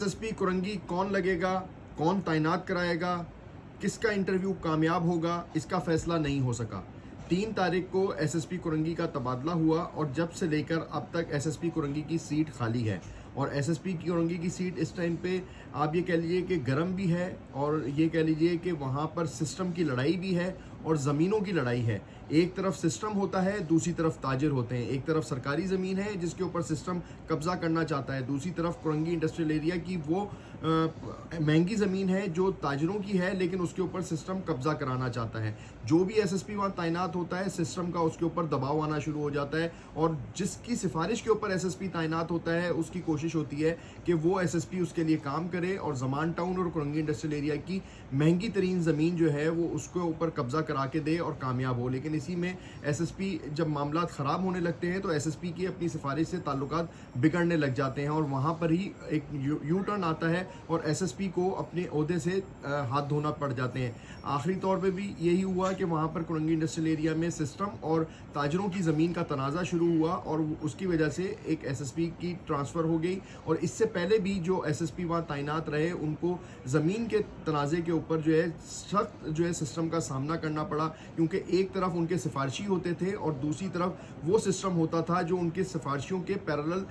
SSP Korangi कौन लगेगा, कौन तैनात कराएगा, किसका इंटरव्यू कामयाब होगा, इसका फैसला नहीं हो सका। 3 तारीख को एसएसपी कुरंगी का तबादला हुआ और जब से लेकर अब तक एसएसपी कुरंगी की सीट खाली है। और एसएसपी कुरंगी की सीट इस टाइम पे आप ये कह लीजिए कि गर्म भी है और ये कह लीजिए कि वहाँ पर सिस्टम की लड़ाई भी है और ज़मीनों की लड़ाई है। एक तरफ सिस्टम होता है, दूसरी तरफ ताजिर होते हैं। एक तरफ सरकारी ज़मीन है जिसके ऊपर सिस्टम कब्ज़ा करना चाहता है, दूसरी तरफ कुरंगी इंडस्ट्रियल एरिया की वो महंगी ज़मीन है जो ताजिरों की है लेकिन उसके ऊपर सिस्टम कब्ज़ा कराना चाहता है। जो भी एसएसपी वहाँ तैनात होता है सिस्टम का उसके ऊपर दबाव आना शुरू हो जाता है और जिसकी सिफारिश के ऊपर एसएसपी तैनात होता है उसकी कोशिश होती है कि वो एसएसपी उसके लिए काम करे और ज़मान टाउन और कुरंगी इंडस्ट्रियल एरिया की महंगी तरीन ज़मीन जो है वो उसके ऊपर कब्ज़ा करा के दे और कामयाब हो। लेकिन इसी में एसएसपी जब मामला ख़राब होने लगते हैं तो एसएसपी की अपनी सिफारिश से ताल्लुकात बिगड़ने लग जाते हैं और वहाँ पर ही एक यू टर्न आता है और एसएसपी को अपने ओहदे से हाथ धोना पड़ जाते हैं। आखिरी तौर पे भी यही हुआ कि वहाँ पर कुरंगी इंडस्ट्रियल एरिया में सिस्टम और ताजरों की ज़मीन का तनाज़ा शुरू हुआ और उसकी वजह से एक एसएसपी की ट्रांसफ़र हो गई। और इससे पहले भी जो एसएसपी वहाँ तैनात रहे उनको ज़मीन के तनाज़े के ऊपर जो है सख्त जो है सिस्टम का सामना करना पड़ा, क्योंकि एक तरफ उनके सिफारशी होते थे और दूसरी तरफ वो सिस्टम होता था जो उनके सिफारशियों के पैरेलल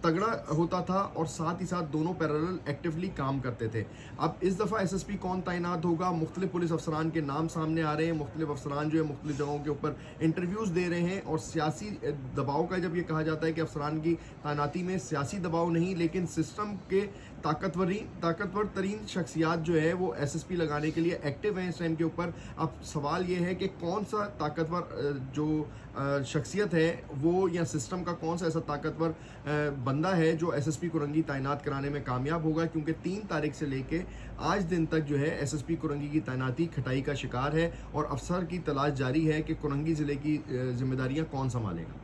तगड़ा होता था और साथ ही साथ दोनों पैरेलल एक्टिवली काम करते थे। अब इस दफ़ा एसएसपी कौन तैनात होगा, मुख्तलिफ पुलिस अफसरान के नाम सामने आ रहे हैं। मुख्तलिफ अफसरान जो है मुख्तलिफ जगहों के ऊपर इंटरव्यूज़ दे रहे हैं और सियासी दबाव का जब ये कहा जाता है कि अफसरान की तैनाती में सियासी दबाव नहीं लेकिन सिस्टम के ताकतवर तरीन शख्सियात जो है वो एसएसपी लगाने के लिए एक्टिव हैं इस टाइम के ऊपर। अब सवाल ये है कि कौन सा ताकतवर जो शख्सियत है वो या सिस्टम का कौन सा ऐसा ताकतवर बंदा है जो एसएसपी कुरंगी तैनात कराने में कामयाब होगा, क्योंकि 3 तारीख से लेके आज दिन तक जो है एसएसपी कुरंगी की तैनाती खटाई का शिकार है और अफसर की तलाश जारी है कि कुरंगी ज़िले की जिम्मेदारियां कौन संभालेगा।